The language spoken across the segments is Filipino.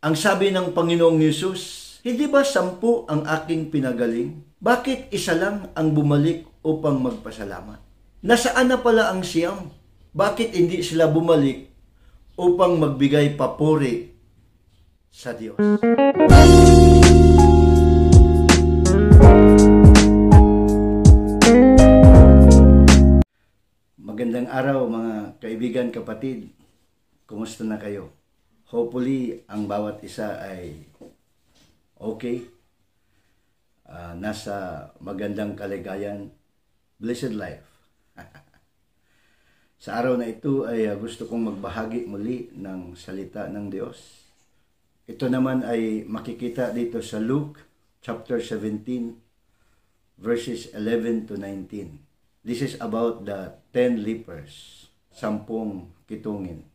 Ang sabi ng Panginoong Yesus, hindi ba 10 ang aking pinagaling? Bakit isa lang ang bumalik upang magpasalamat? Nasaan na pala ang 9? Bakit hindi sila bumalik upang magbigay papuri sa Diyos? Magandang araw mga kaibigan, kapatid. Kumusta na kayo? Hopefully, ang bawat isa ay okay. Nasa magandang kaligayan, blessed life. Sa araw na ito ay gusto kong magbahagi muli ng salita ng Diyos. Ito naman ay makikita dito sa Luke chapter 17 verses 11 to 19. This is about the 10 lepers, 10 kitungin.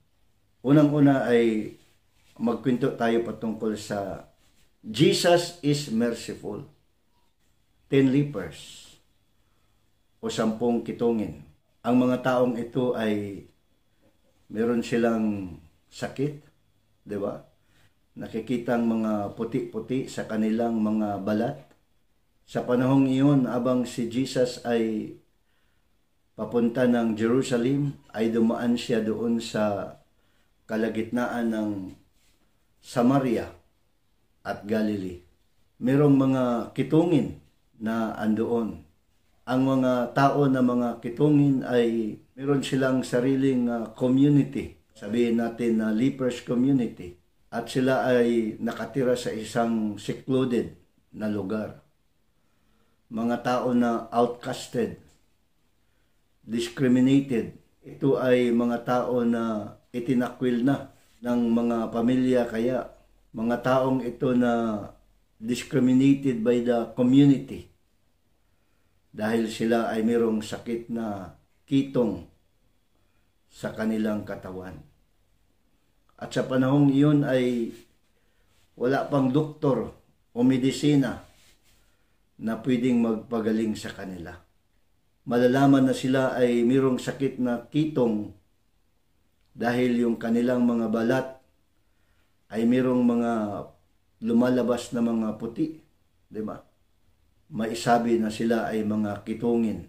Unang-una ay magkwento tayo patungkol sa Jesus is merciful. 10 lepers o 10 kitungin. Ang mga taong ito ay meron silang sakit, di ba? Nakikitang mga puti-puti sa kanilang mga balat. Sa panahong iyon, abang si Jesus ay papunta ng Jerusalem, ay dumaan siya doon sa kalagitnaan ng Samaria at Galilee. Merong mga kitungin na andoon. Ang mga tao na mga kitungin ay meron silang sariling community. Sabihin natin na lepers community. At sila ay nakatira sa isang secluded na lugar. Mga tao na outcasted, discriminated. Ito ay mga tao na itinakwil na ng mga pamilya, kaya mga taong ito na discriminated by the community dahil sila ay mayroong sakit na kitong sa kanilang katawan. At sa panahong iyon ay wala pang doktor o medisina na pwedeng magpagaling sa kanila. Malalaman na sila ay mayroong sakit na kitong dahil yung kanilang mga balat ay mayroong mga lumalabas na mga puti, di ba? Maisabi na sila ay mga kitungin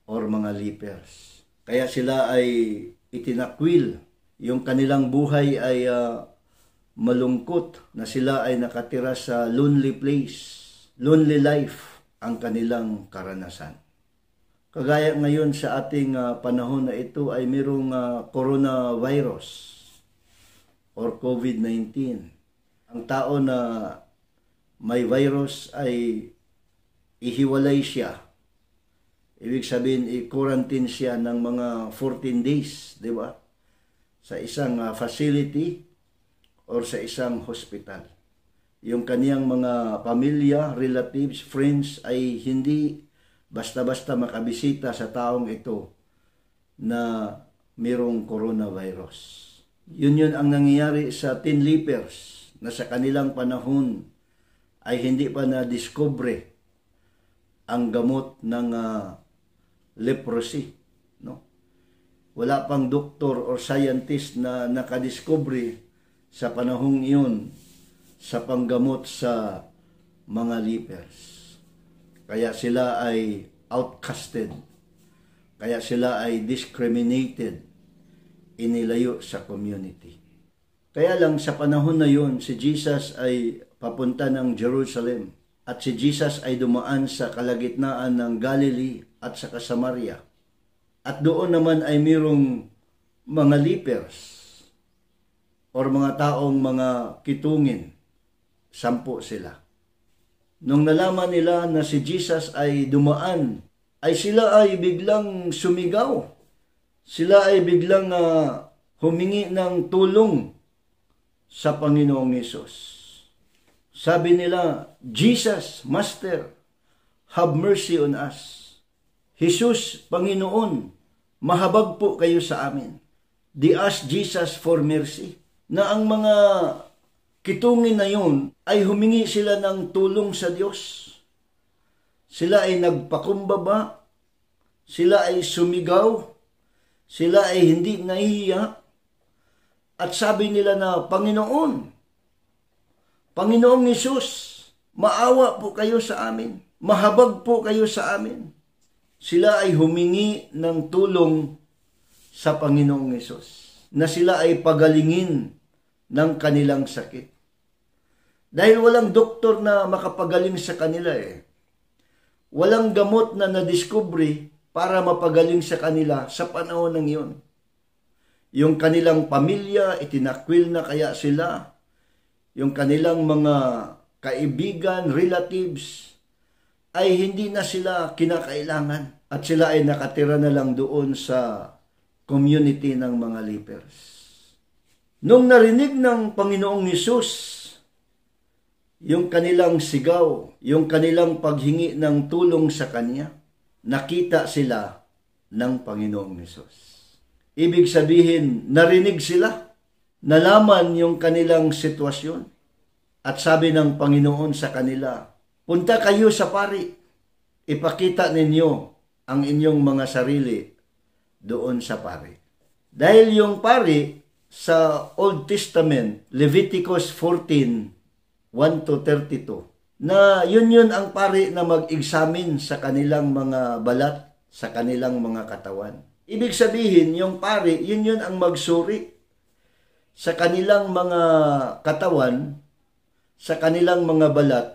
or mga lepers. Kaya sila ay itinakwil. Yung kanilang buhay ay malungkot na sila ay nakatira sa lonely place. Lonely life ang kanilang karanasan. Kagaya ngayon sa ating panahon na ito ay mayroong coronavirus or COVID-19. Ang tao na may virus ay ihiwalay siya. Ibig sabihin, i-quarantine siya ng mga 14 days, di ba? Sa isang facility or sa isang hospital. Yung kaniyang mga pamilya, relatives, friends ay hindi basta-basta makabisita sa taong ito na mayroong coronavirus. Yun ang nangyayari sa 10 lepers na sa kanilang panahon ay hindi pa na-discover ang gamot ng leprosy. No? Wala pang doktor or scientist na nakadiscover sa panahong iyon sa panggamot sa mga lepers. Kaya sila ay outcasted. Kaya sila ay discriminated. Inilayo sa community. Kaya lang sa panahon na yun, si Jesus ay papunta ng Jerusalem. At si Jesus ay dumaan sa kalagitnaan ng Galilee at sa Samaria. At doon naman ay mayroong mga lepers or mga taong mga kitungin. 10 sila. Nung nalaman nila na si Jesus ay dumaan, ay sila ay biglang sumigaw. Sila ay biglang humingi ng tulong sa Panginoong Yesus. Sabi nila, Jesus, Master, have mercy on us. Jesus, Panginoon, mahabag po kayo sa amin. They asked Jesus for mercy. Na ang mga kitungin na yun ay humingi sila ng tulong sa Diyos. Sila ay nagpakumbaba, sila ay sumigaw, sila ay hindi nahihiya, at sabi nila na, Panginoon, Panginoong Hesus, maawa po kayo sa amin. Mahabag po kayo sa amin. Sila ay humingi ng tulong sa Panginoong Hesus na sila ay pagalingin ng kanilang sakit. Dahil walang doktor na makapagaling sa kanila eh. Walang gamot na nadiskubre para mapagaling sa kanila sa panahon ng iyon. Yung kanilang pamilya, itinakwil na kaya sila. Yung kanilang mga kaibigan, relatives, ay hindi na sila kinakailangan. At sila ay nakatira na lang doon sa community ng mga lepers. Nung narinig ng Panginoong Hesus yung kanilang sigaw, yung kanilang paghingi ng tulong sa Kanya, nakita sila ng Panginoong Hesus. Ibig sabihin, narinig sila, nalaman yung kanilang sitwasyon, at sabi ng Panginoon sa kanila, punta kayo sa pari, ipakita ninyo ang inyong mga sarili doon sa pari. Dahil yung pari sa Old Testament, Leviticus 14, 1-32, na yun ang pari na mag-examine sa kanilang mga balat, sa kanilang mga katawan. Ibig sabihin, yung pari, yun ang magsuri sa kanilang mga katawan, sa kanilang mga balat,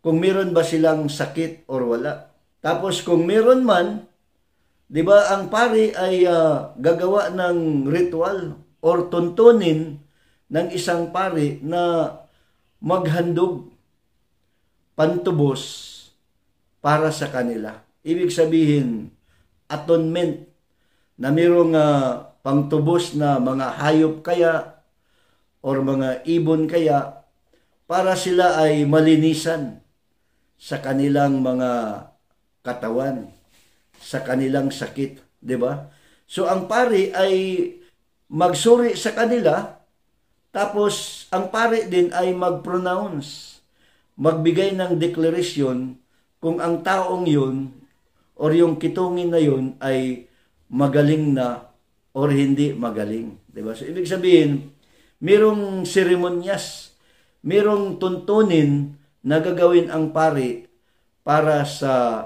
kung meron ba silang sakit or wala. Tapos kung meron man, di ba, ang pari ay gagawa ng ritual or tuntunin ng isang pari na maghandog, pantubos para sa kanila. Ibig sabihin, atonement, na mayroong pangtubos na mga hayop kaya or mga ibon kaya para sila ay malinisan sa kanilang mga katawan, sa kanilang sakit, di ba? So ang pari ay magsuri sa kanila. Tapos, ang pari din ay mag-pronounce, magbigay ng declaration kung ang taong yun or yung kitungin na yun ay magaling na or hindi magaling. Diba? So, ibig sabihin, mayroong seremonyas, mayroong tuntunin na gagawin ang pari para sa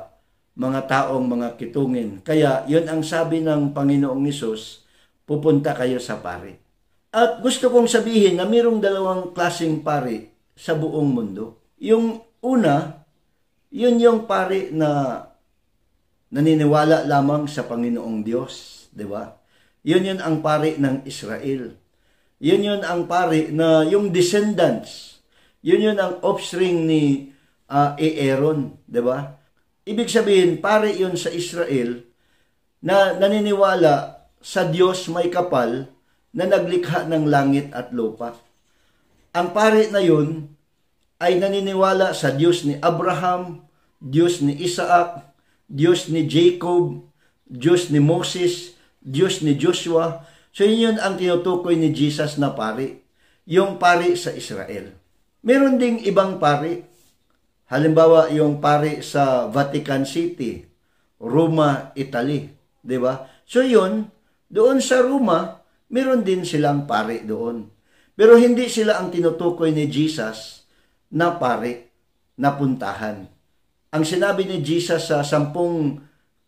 mga taong mga kitungin. Kaya, yun ang sabi ng Panginoong Hesus, pupunta kayo sa pari. At gusto kong sabihin na mayroong dalawang klaseng pari sa buong mundo. Yung una, yun yung pari na naniniwala lamang sa Panginoong Diyos, di ba? Yun ang pari ng Israel. Yun ang pari na yung descendants. Yun ang offspring ni Aaron, di ba? Ibig sabihin, pari yun sa Israel na naniniwala sa Diyos may kapal na naglikha ng langit at lupa. Ang pari na yun ay naniniwala sa Diyos ni Abraham, Diyos ni Isaac, Diyos ni Jacob, Diyos ni Moses, Diyos ni Joshua. So yun ang tinutukoy ni Jesus na pari, yung pari sa Israel. Meron ding ibang pari. Halimbawa, yung pari sa Vatican City, Roma, Italy. Diba? So yun, doon sa Roma, meron din silang pari doon. Pero hindi sila ang tinutukoy ni Jesus na pari, na puntahan. Ang sinabi ni Jesus sa 10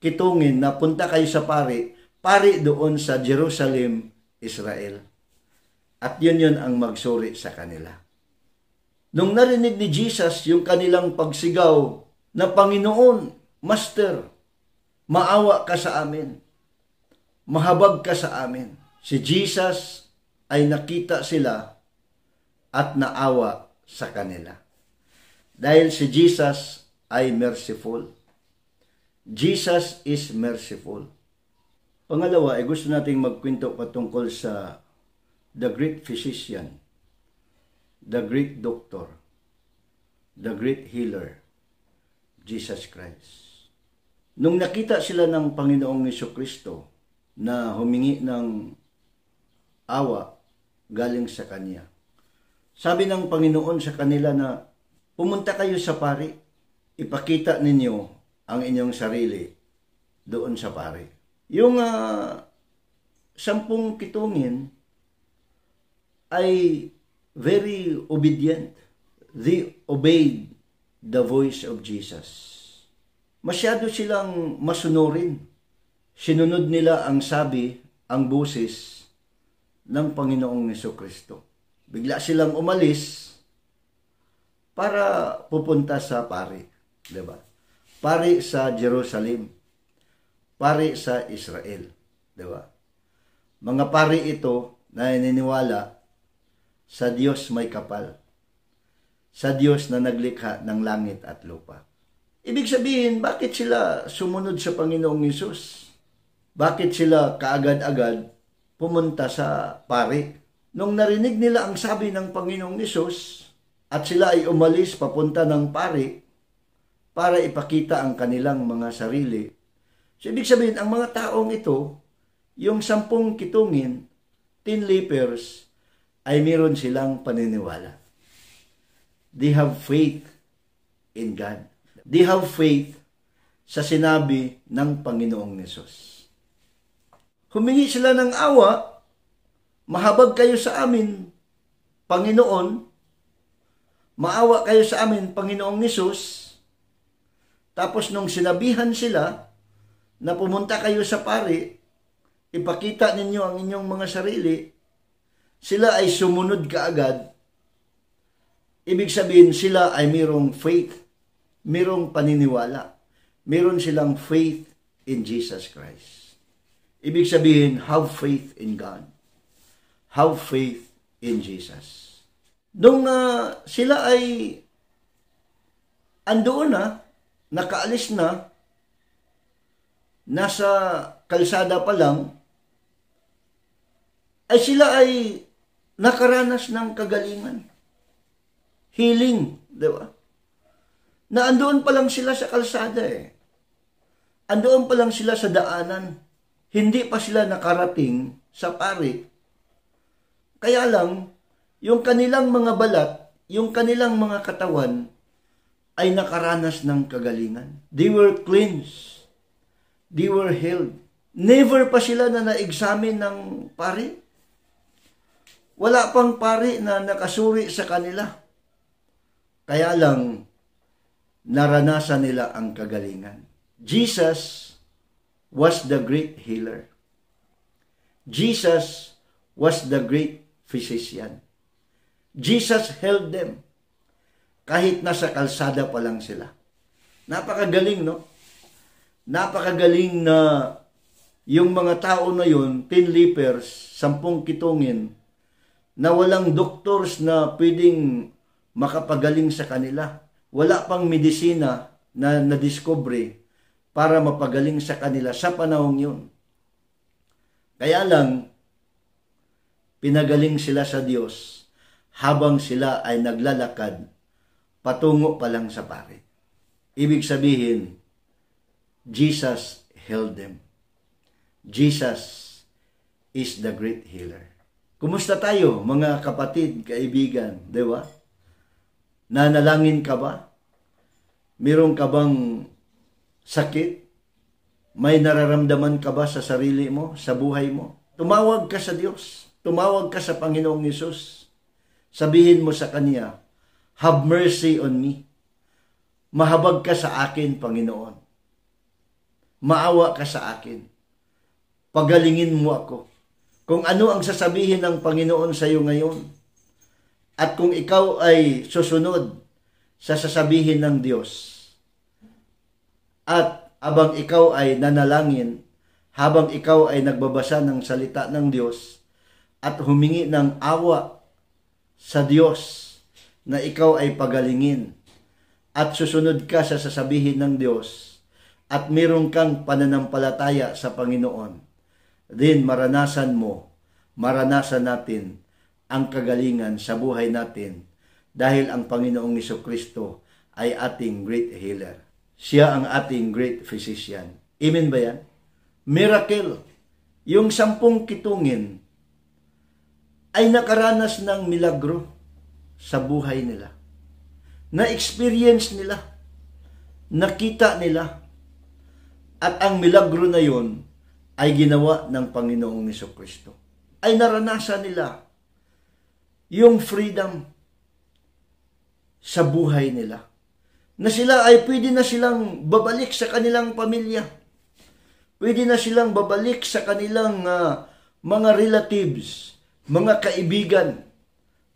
kitungin na punta kayo sa pari, pari doon sa Jerusalem, Israel. At yun ang magsuri sa kanila. Nung narinig ni Jesus yung kanilang pagsigaw na, Panginoon, Master, maawa ka sa amin. Mahabag ka sa amin. Si Jesus ay nakita sila at naawa sa kanila. Dahil si Jesus ay merciful. Jesus is merciful. Pangalawa, ay gusto nating magkwento patungkol sa the great physician, the great doctor, the great healer, Jesus Christ. Nung nakita sila ng Panginoong Jesucristo na humingi ng awa galing sa Kanya, sabi ng Panginoon sa kanila na pumunta kayo sa pari, ipakita ninyo ang inyong sarili doon sa pari. Yung 10 kitungin ay very obedient. they obeyed the voice of Jesus. Masyado silang masunurin. Sinunod nila ang sabi, ang boses ng Panginoong Jesucristo. Bigla silang umalis para pupunta sa pari. Diba? Pari sa Jerusalem. Pari sa Israel. Diba? Mga pari ito na naniniwala sa Diyos may kapal. Sa Diyos na naglikha ng langit at lupa. Ibig sabihin, bakit sila sumunod sa Panginoong Hesus? Bakit sila kaagad-agad pumunta sa pari? Nung narinig nila ang sabi ng Panginoong Hesus at sila ay umalis papunta ng pari para ipakita ang kanilang mga sarili. So, ibig sabihin, ang mga taong ito, yung 10 kitungin, 10 lepers, ay meron silang paniniwala. They have faith in God. They have faith sa sinabi ng Panginoong Hesus. Humingi sila ng awa, mahabag kayo sa amin, Panginoon, maawa kayo sa amin, Panginoong Hesus. Tapos nung sinabihan sila na pumunta kayo sa pari, ipakita ninyo ang inyong mga sarili, sila ay sumunod kaagad. Ibig sabihin, sila ay mayroong faith, mayroong paniniwala, mayroon silang faith in Jesus Christ. Ibig sabihin, have faith in God. Have faith in Jesus. Nung sila ay andoon na, nakaalis na, nasa kalsada pa lang, ay sila ay nakaranas ng kagalingan. Healing, di ba? Na andoon pa lang sila sa kalsada eh. Andoon pa lang sila sa daanan. Hindi pa sila nakarating sa pari. Kaya lang, yung kanilang mga balat, yung kanilang mga katawan, ay nakaranas ng kagalingan. They were cleansed. They were healed. Never pa sila na na-examine ng pari. Wala pang pari na nakasuri sa kanila. Kaya lang, naranasan nila ang kagalingan. Jesus was the great healer. Jesus was the great physician. Jesus healed them. Kahit nasa kalsada pa lang sila. Napakagaling, no? Napakagaling na yung mga tao na yun, 10 lepers, 10 kitungin, na walang doctors na pwedeng makapagaling sa kanila. Wala pang medisina na nadiskubre para mapagaling sa kanila sa panahong yun. Kaya lang, pinagaling sila sa Diyos habang sila ay naglalakad patungo pa lang sa pari. Ibig sabihin, Jesus healed them. Jesus is the great healer. Kumusta tayo, mga kapatid, kaibigan, di ba? Nanalangin ka ba? Meron ka bang sakit? May nararamdaman ka ba sa sarili mo, sa buhay mo? Tumawag ka sa Diyos. Tumawag ka sa Panginoong Hesus. Sabihin mo sa Kanya, have mercy on me. Mahabag ka sa akin, Panginoon. Maawa ka sa akin. Pagalingin mo ako. Kung ano ang sasabihin ng Panginoon sa iyo ngayon, at kung ikaw ay susunod sa sasabihin ng Diyos, at habang ikaw ay nanalangin, habang ikaw ay nagbabasa ng salita ng Diyos, at humingi ng awa sa Diyos na ikaw ay pagalingin, at susunod ka sa sasabihin ng Diyos, at meron kang pananampalataya sa Panginoon, then maranasan natin ang kagalingan sa buhay natin dahil ang Panginoong Jesucristo ay ating great healer. Siya ang ating great physician. Amen ba yan? Miracle. Yung 10 kitungin ay nakaranas ng milagro sa buhay nila. Na-experience nila. Nakita nila. At ang milagro na yon ay ginawa ng Panginoong Jesucristo. Ay naranasan nila yung freedom. sa buhay nila. Na sila ay pwede na silang babalik sa kanilang pamilya. Pwede na silang babalik sa kanilang mga relatives, mga kaibigan,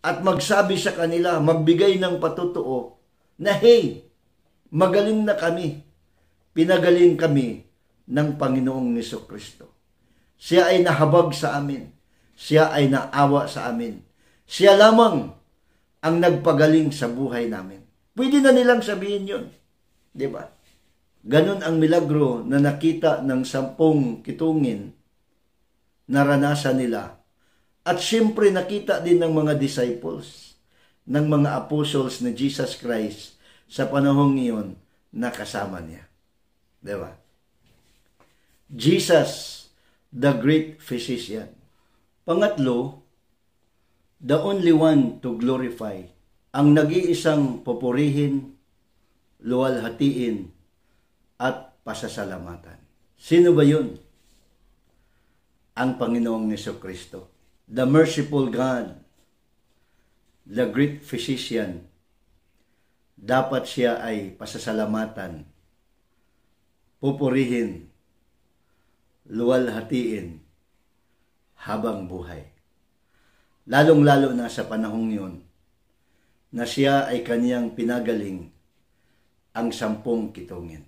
at magsabi sa kanila, magbigay ng patutuo na, hey, magaling na kami. Pinagaling kami ng Panginoong Jesucristo. Siya ay nahabag sa amin. Siya ay naawa sa amin. Siya lamang ang nagpagaling sa buhay namin. Pwede na nilang sabihin yun. Di ba? Ganon ang milagro na nakita ng 10 kitungin, naranasan nila. At siyempre nakita din ng mga disciples, ng mga apostles ni Jesus Christ sa panahong iyon na kasama niya. Di ba? Jesus, the great physician. Pangatlo, the only one to glorify. Ang nag-iisang pupurihin, luwalhatiin, at pasasalamatan. Sino ba yun? Ang Panginoong Jesucristo. The merciful God, the great physician. Dapat siya ay pasasalamatan, pupurihin, luwalhatiin, habang buhay. Lalong-lalo na sa panahong yun, na siya ay kaniyang pinagaling ang 10 kitungin.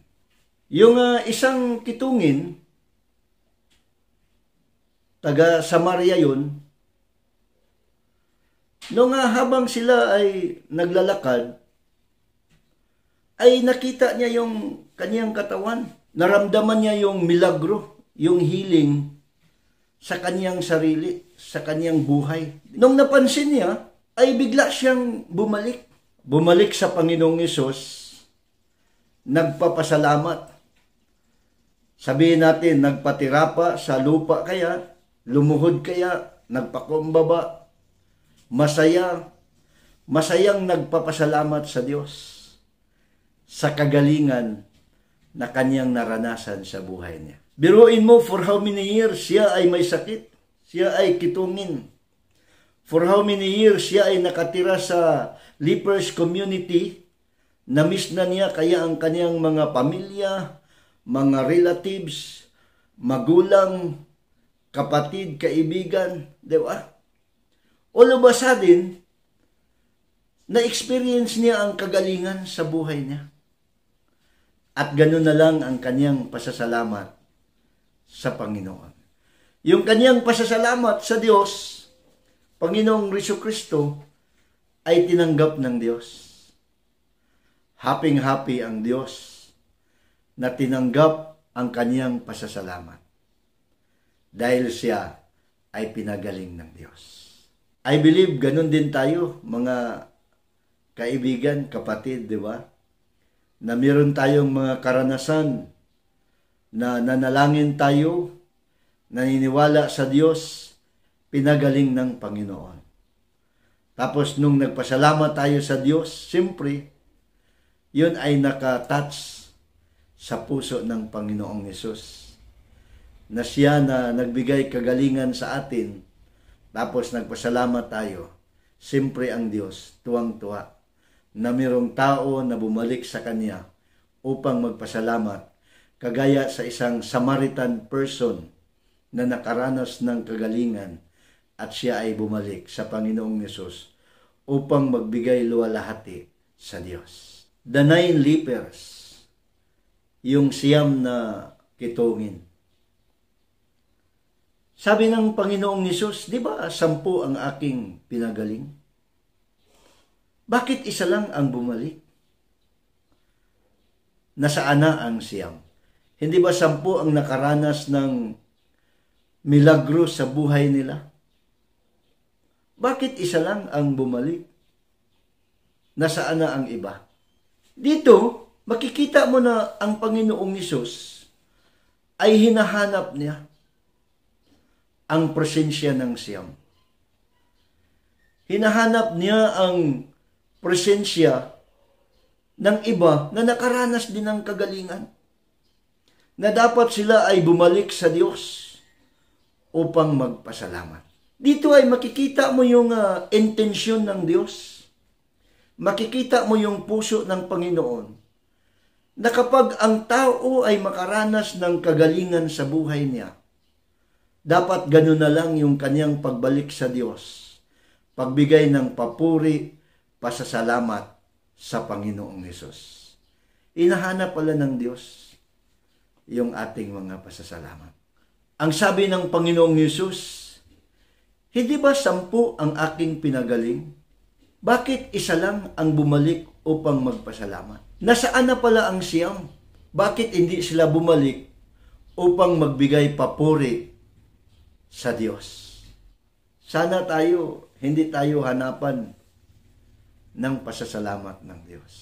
Yung isang kitungin, taga Samaria yun, nung habang sila ay naglalakad, ay nakita niya yung kaniyang katawan. Naramdaman niya yung milagro, yung healing sa kaniyang sarili, sa kaniyang buhay. Nung napansin niya, ay bigla siyang bumalik. Bumalik sa Panginoong Hesus, nagpapasalamat. Sabihin natin, nagpatira pa sa lupa kaya, lumuhod kaya, nagpakumbaba, masayang nagpapasalamat sa Diyos sa kagalingan na kanyang naranasan sa buhay niya. Biruin mo, for how many years siya ay may sakit, siya ay kitungin. For how many years siya ay nakatira sa lepers community, na-miss na niya kaya ang kanyang mga pamilya, mga relatives, magulang, kapatid, kaibigan, di ba? All of a sudden, na-experience niya ang kagalingan sa buhay niya. At gano'n na lang ang kanyang pasasalamat sa Panginoon. Yung kanyang pasasalamat sa Diyos, Panginoong Jesucristo, ay tinanggap ng Diyos. Happy-happy ang Diyos na tinanggap ang kaniyang pasasalamat dahil siya ay pinagaling ng Diyos. I believe ganun din tayo, mga kaibigan, kapatid, di ba? Na meron tayong mga karanasan na nanalangin tayo, naniniwala sa Diyos, pinagaling ng Panginoon. Tapos nung nagpasalamat tayo sa Diyos, siyempre, yun ay nakatouch sa puso ng Panginoong Hesus. Na siya na nagbigay kagalingan sa atin, tapos nagpasalamat tayo, siyempre ang Diyos, tuwang-tuwa, na mayroong tao na bumalik sa Kanya upang magpasalamat, kagaya sa isang Samaritan person na nakaranas ng kagalingan at siya ay bumalik sa Panginoong Hesus upang magbigay luwalhati sa Diyos. The 9 lepers, yung 9 na kitungin. Sabi ng Panginoong Hesus, di ba 10 ang aking pinagaling? Bakit isa lang ang bumalik? Nasaan na ang 9? Hindi ba 10 ang nakaranas ng milagro sa buhay nila? Bakit isa lang ang bumalik? Nasaan na ang iba? Dito, makikita mo na ang Panginoong Hesus ay hinahanap niya ang presensya ng 9. Hinahanap niya ang presensya ng iba na nakaranas din ng kagalingan. Na dapat sila ay bumalik sa Diyos upang magpasalamat. Dito ay makikita mo yung intensyon ng Diyos makikita mo yung puso ng Panginoon na kapag ang tao ay makaranas ng kagalingan sa buhay niya, dapat ganun na lang yung kanyang pagbalik sa Diyos, pagbigay ng papuri, pasasalamat sa Panginoong Hesus. Inahanap pala ng Diyos yung ating mga pasasalamat. Ang sabi ng Panginoong Hesus, hindi ba 10 ang aking pinagaling? Bakit isa lang ang bumalik upang magpasalamat? Nasaan na pala ang 9? Bakit hindi sila bumalik upang magbigay papuri sa Diyos? Sana hindi tayo hanapan ng pasasalamat ng Diyos.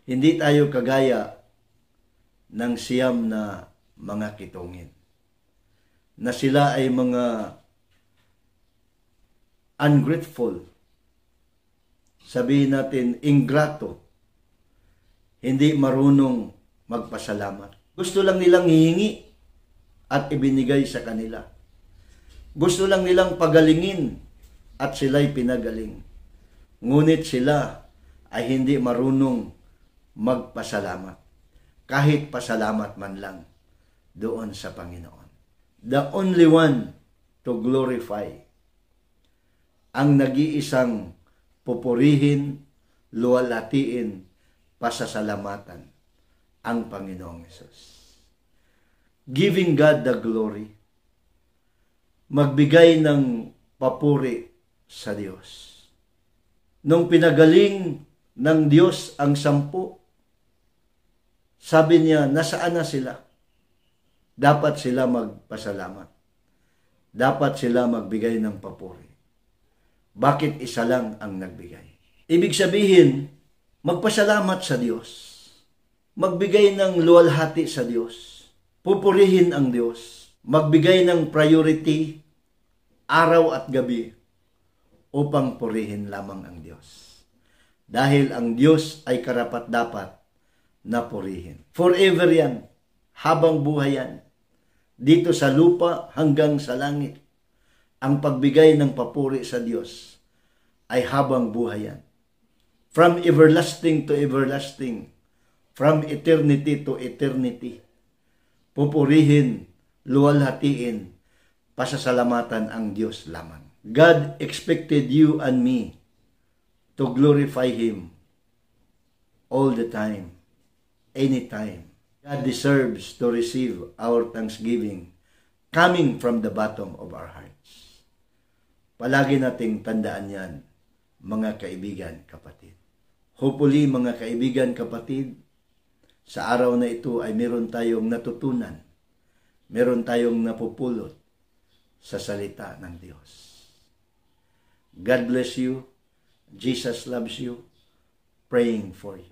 Hindi tayo kagaya ng 9 na mga kitungin, na sila ay mga ungrateful, sabihin natin ingrato, hindi marunong magpasalamat. Gusto lang nilang hihingi at ibinigay sa kanila. Gusto lang nilang pagalingin at sila'y pinagaling. Ngunit sila ay hindi marunong magpasalamat. Kahit pasalamat man lang doon sa Panginoon. The only one to glorify, ang nag-iisang pupurihin, luwalhatiin, pasasalamatan, ang Panginoong Hesus. Giving God the glory, magbigay ng papuri sa Diyos. Nung pinagaling ng Diyos ang 10, sabi niya, nasaan na sila? Dapat sila magpasalamat. Dapat sila magbigay ng papuri. Bakit isa lang ang nagbigay? Ibig sabihin, magpasalamat sa Diyos. Magbigay ng luwalhati sa Diyos. Pupurihin ang Diyos. Magbigay ng priority araw at gabi upang purihin lamang ang Diyos. Dahil ang Diyos ay karapat-dapat na purihin. Forever yan. Habang buhay yan. Dito sa lupa hanggang sa langit. Ang pagbigay ng papuri sa Diyos ay habang buhay yan. From everlasting to everlasting. From eternity to eternity. Pupurihin, luwalhatiin, pasasalamatan ang Diyos lamang. God expected you and me to glorify Him all the time, anytime. God deserves to receive our thanksgiving coming from the bottom of our hearts. Palagi nating tandaan yan, mga kaibigan, kapatid. Hopefully, mga kaibigan, kapatid, sa araw na ito ay meron tayong natutunan, meron tayong napupulot sa salita ng Diyos. God bless you. Jesus loves you. Praying for you.